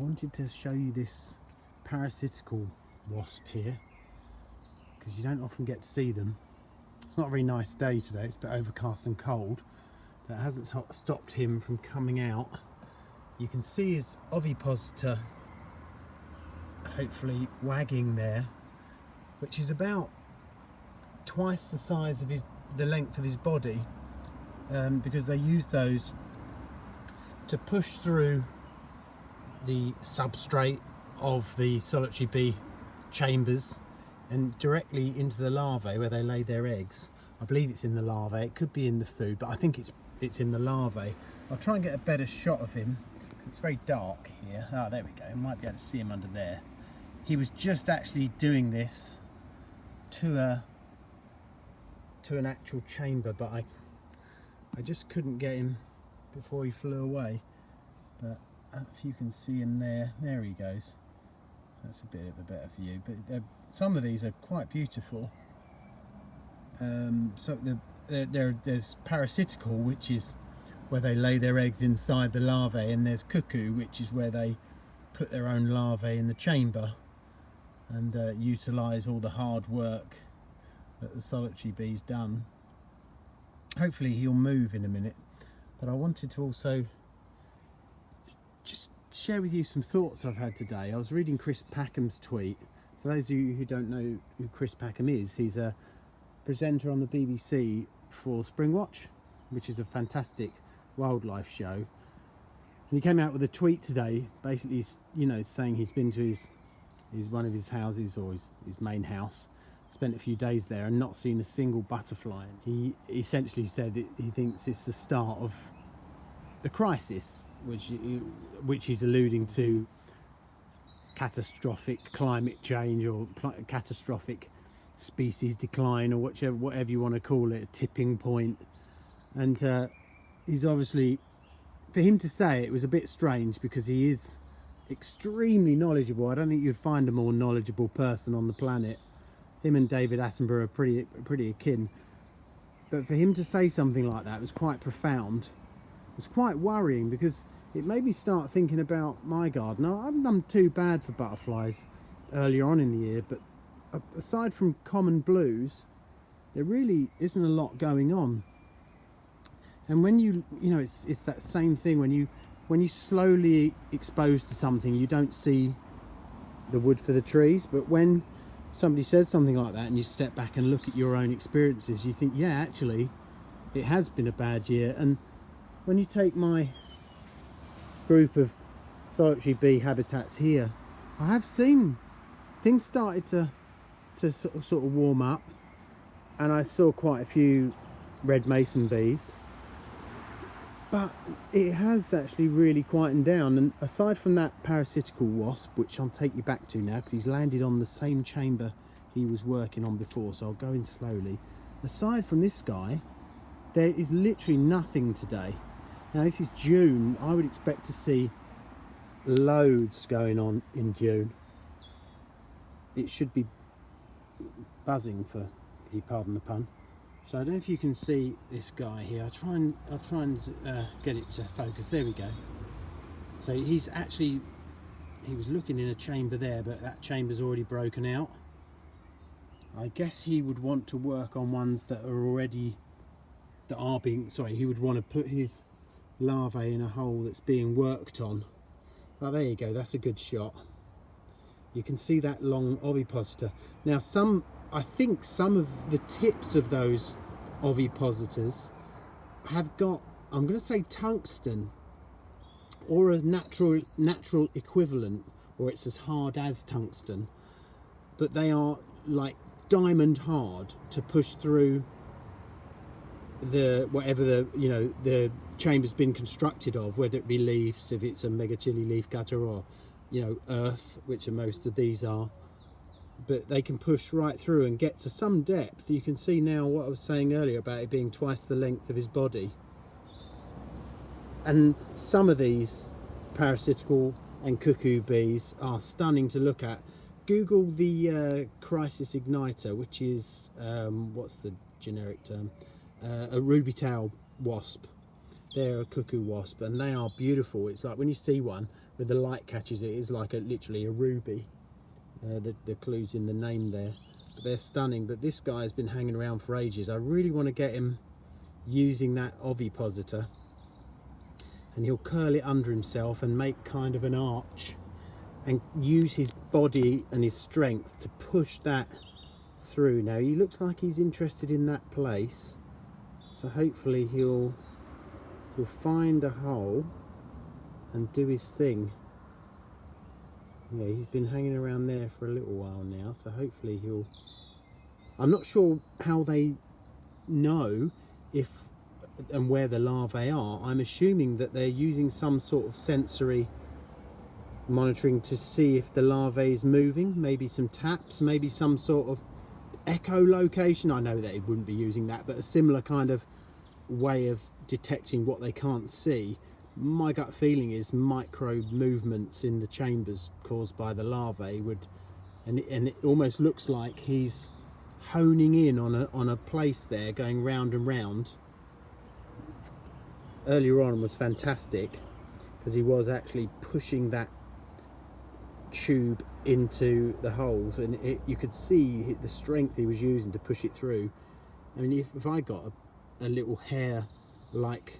wanted to show you this parasitical wasp here, because you don't often get to see them. It's not a very nice day today, it's a bit overcast and cold. That hasn't stopped him from coming out. You can see his ovipositor hopefully wagging there, which is about twice the size of the length of his body, because they use those to push through the substrate of the solitary bee chambers and directly into the larvae where they lay their eggs. I believe it's in the larvae, it could be in the food, but I think it's in the larvae. I'll try and get a better shot of him because it's very dark here. Ah, there we go, might be able to see him under there. He was just actually doing this to an actual chamber, but I just couldn't get him before he flew away. But if you can see him there he goes. That's a bit of a better view, but some of these are quite beautiful. So there's parasitical, which is where they lay their eggs inside the larvae, and there's cuckoo, which is where they put their own larvae in the chamber and utilise all the hard work that the solitary bee's done. Hopefully he'll move in a minute, but I wanted to also just share with you some thoughts I've had today. I was reading Chris Packham's tweet. For those of you who don't know who Chris Packham is, he's a presenter on the BBC for Springwatch, which is a fantastic wildlife show. And he came out with a tweet today, basically, you know, saying he's been to his one of his houses, or his main house, spent a few days there and not seen a single butterfly. He essentially said he thinks it's the start of the crisis, which he's alluding to catastrophic climate change or catastrophic species decline, or whatever you want to call it, a tipping point. And he's obviously, for him to say it was a bit strange because he is extremely knowledgeable. I don't think you'd find a more knowledgeable person on the planet. Him and David Attenborough are pretty akin. But for him to say something like that was quite profound. It was quite worrying because it made me start thinking about my garden. I haven't done too bad for butterflies earlier on in the year, but aside from common blues, there really isn't a lot going on. And when you know, it's that same thing when you slowly expose to something, you don't see the wood for the trees. But when somebody says something like that and you step back and look at your own experiences, you think, yeah, actually, it has been a bad year. And when you take my group of solitary bee habitats here, I have seen things started to sort of warm up, and I saw quite a few red mason bees, but it has actually really quietened down. And aside from that parasitical wasp, which I'll take you back to now because he's landed on the same chamber he was working on before, so I'll go in slowly. Aside from this guy, there is literally nothing today. Now this is June. I would expect to see loads going on in June. It should be buzzing, if you pardon the pun. So I don't know if you can see this guy here. I'll try and get it to focus. There we go. So he was looking in a chamber there, but that chamber's already broken out. I guess he would want to work on ones that he would want to put his larvae in a hole that's being worked on. Oh, there you go, that's a good shot. You can see that long ovipositor. Now I think some of the tips of those ovipositors have got, I'm going to say tungsten, or a natural equivalent, or it's as hard as tungsten, but they are like diamond hard to push through whatever the chamber's been constructed of, whether it be leaves, if it's a megachili leaf cutter, or earth, which most of these are. But they can push right through and get to some depth. You can see now what I was saying earlier about it being twice the length of his body. And some of these parasitical and cuckoo bees are stunning to look at. Google the Crisis Igniter, which is, what's the generic term? A ruby tail wasp. they're a cuckoo wasp, and they are beautiful. It's like when you see one with the light catches it, it's like literally a ruby. The clue's in the name there. But they're stunning. But this guy's been hanging around for ages. I really want to get him using that ovipositor, and he'll curl it under himself and make kind of an arch and use his body and his strength to push that through. Now he looks like he's interested in that place, so hopefully he'll find a hole and do his thing. Yeah, he's been hanging around there for a little while now, so hopefully he'll... I'm not sure how they know if and where the larvae are. I'm assuming that they're using some sort of sensory monitoring to see if the larvae is moving, maybe some taps, maybe some sort of echolocation. I know that it wouldn't be using that, but a similar kind of way of detecting what they can't see. My gut feeling is micro movements in the chambers caused by the larvae would, and it almost looks like he's honing in on a place there, going round and round. Earlier on was fantastic because he was actually pushing that tube into the holes, and you could see the strength he was using to push it through. I mean, if I got a little hair like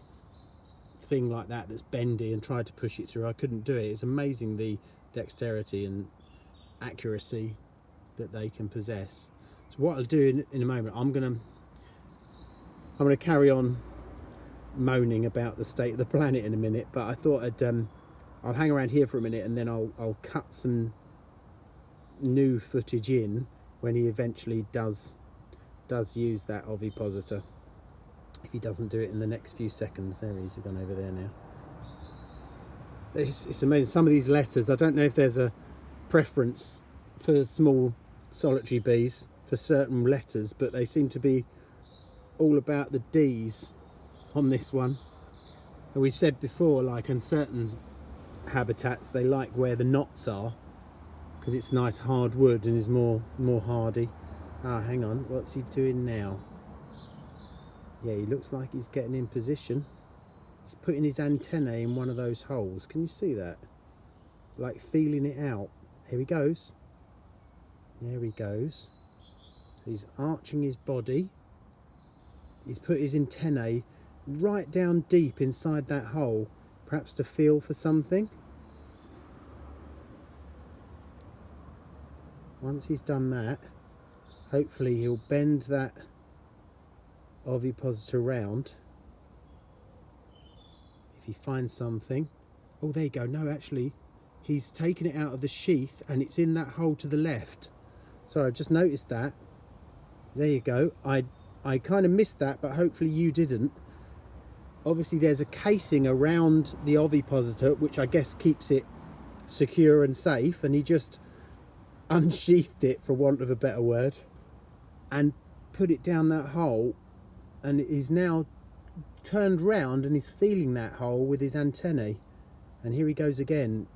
thing like that that's bendy and tried to push it through, I couldn't do it. It's amazing the dexterity and accuracy that they can possess. So what I'll do in a moment, I'm gonna carry on moaning about the state of the planet in a minute, but I thought I'll hang around here for a minute, and then I'll cut some new footage in when he eventually does use that ovipositor. If he doesn't do it in the next few seconds. There he is, gone over there now. It's amazing, some of these letters, I don't know if there's a preference for small solitary bees for certain letters, but they seem to be all about the D's on this one. And we said before, like in certain habitats they like where the knots are because it's nice hard wood and is more hardy. Hang on, what's he doing now? Yeah, he looks like he's getting in position. He's putting his antennae in one of those holes. Can you see that? Like feeling it out. Here he goes. There he goes. So he's arching his body. He's put his antennae right down deep inside that hole, perhaps to feel for something. Once he's done that, hopefully he'll bend that ovipositor round. If he finds something, oh, there you go. No, actually he's taken it out of the sheath and it's in that hole to the left. Sorry, I've just noticed that. There you go. I kind of missed that, but hopefully you didn't. Obviously there's a casing around the ovipositor which I guess keeps it secure and safe, and he just unsheathed it, for want of a better word, and put it down that hole, and he's now turned round and he's feeling that hole with his antennae. And here he goes again.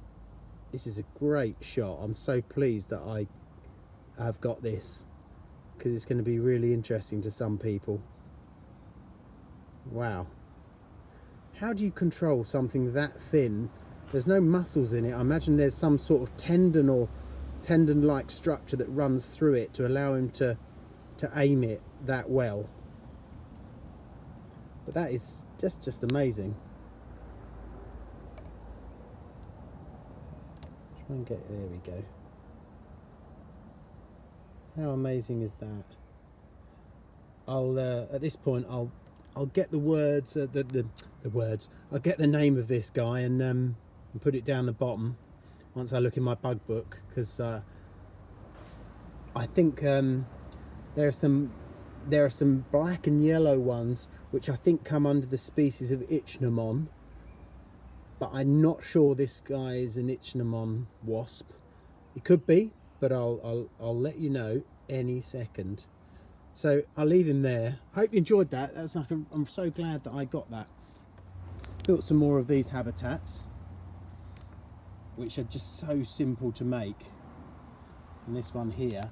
This is a great shot. I'm so pleased that I have got this, because it's going to be really interesting to some people. Wow. How do you control something that thin? There's no muscles in it. I imagine there's some sort of tendon or tendon-like structure that runs through it to allow him to aim it that well. But that is just amazing. Try and get, there we go. How amazing is that? I'll at this point I'll get the words, the words. I'll get the name of this guy and put it down the bottom once I look in my bug book, because I think there are some black and yellow ones which I think come under the species of ichneumon, but I'm not sure this guy is an ichneumon wasp. It could be, but I'll let you know any second. So I'll leave him there. I hope you enjoyed that. That's like I'm so glad that I got that. Built some more of these habitats, which are just so simple to make. And this one here,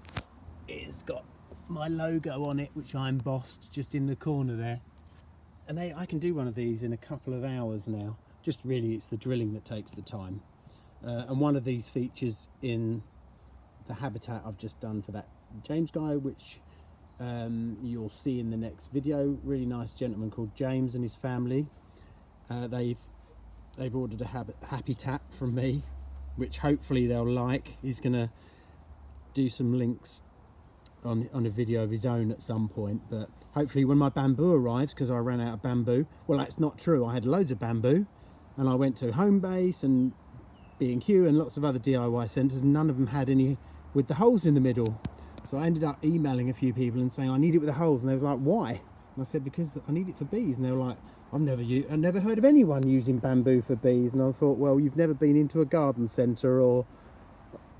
it's got my logo on it, which I embossed just in the corner there. and I can do one of these in a couple of hours now. Just really, it's the drilling that takes the time. And one of these features in the habitat I've just done for that James guy, which you'll see in the next video. Really nice gentleman called James and his family. They've ordered a habitat from me, which hopefully they'll like. He's gonna do some links on a video of his own at some point, but hopefully when my bamboo arrives, because I ran out of bamboo. Well, that's not true. I had loads of bamboo, and I went to Homebase and B&Q and lots of other DIY centres, and none of them had any with the holes in the middle. So I ended up emailing a few people and saying I need it with the holes, and they was like, why? And I said, because I need it for bees. And they were like, I've never heard of anyone using bamboo for bees. And I thought, well, you've never been into a garden centre or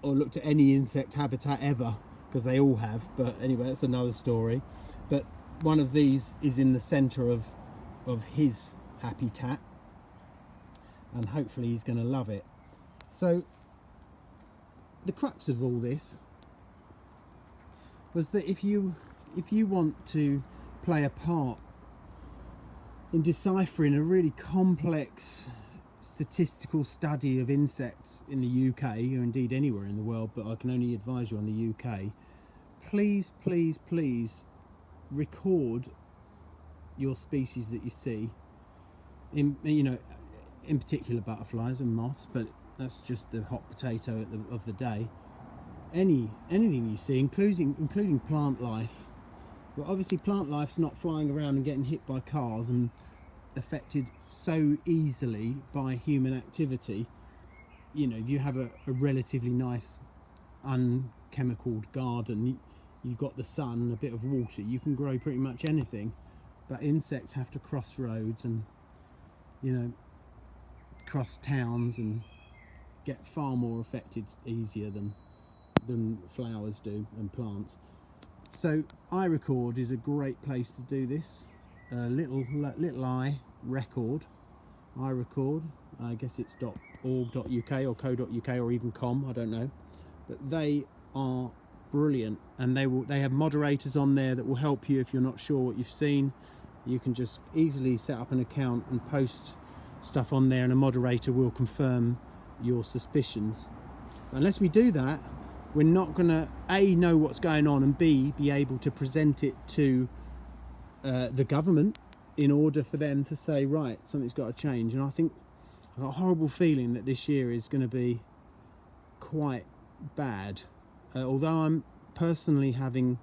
looked at any insect habitat ever, because they all have. But anyway, that's another story. But one of these is in the centre of his habitat, and hopefully he's going to love it. So the crux of all this was that if you want to play a part in deciphering a really complex statistical study of insects in the UK, or indeed anywhere in the world, but I can only advise you on the UK, please, please, please record your species that you see, in particular butterflies and moths, but that's just the hot potato of the day. Anything you see, including plant life. But obviously plant life's not flying around and getting hit by cars and affected so easily by human activity. If you have a relatively nice unchemicaled garden, you've got the sun and a bit of water, you can grow pretty much anything. But insects have to cross roads and cross towns and get far more affected easier than flowers do and plants. So iRecord is a great place to do this. Little I record, iRecord. I guess it's .org.uk or co.uk or even .com, I don't know. But they are brilliant, and they have moderators on there that will help you if you're not sure what you've seen. You can just easily set up an account and post stuff on there, and a moderator will confirm your suspicions. But unless we do that, we're not going to A, know what's going on, and B, be able to present it to the government in order for them to say, right, something's got to change. And I think I've got a horrible feeling that this year is going to be quite bad. Although I'm personally having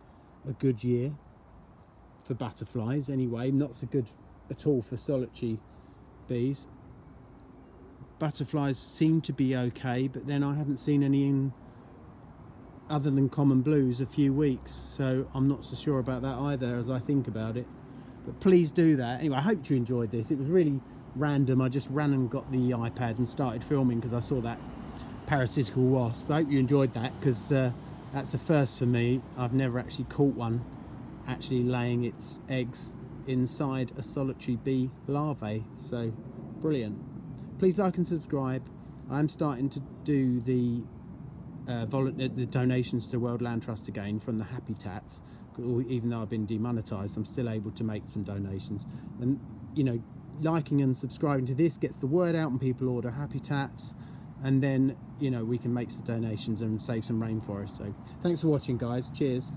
a good year for butterflies anyway, not so good at all for solitary bees. Butterflies seem to be okay, but then I haven't seen any in other than common blues a few weeks, so I'm not so sure about that either as I think about it. But please do that. Anyway, I hope you enjoyed this. It was really random. I just ran and got the iPad and started filming because I saw that Parasitical Wasp. I hope you enjoyed that, because that's a first for me. I've never actually caught one actually laying its eggs inside a solitary bee larvae, so brilliant. Please like and subscribe. I'm starting to do the donations to World Land Trust again from the habitats. Even though I've been demonetized, I'm still able to make some donations. And liking and subscribing to this gets the word out and people order habitats, and then we can make some donations and save some rainforest. So thanks for watching, guys. Cheers.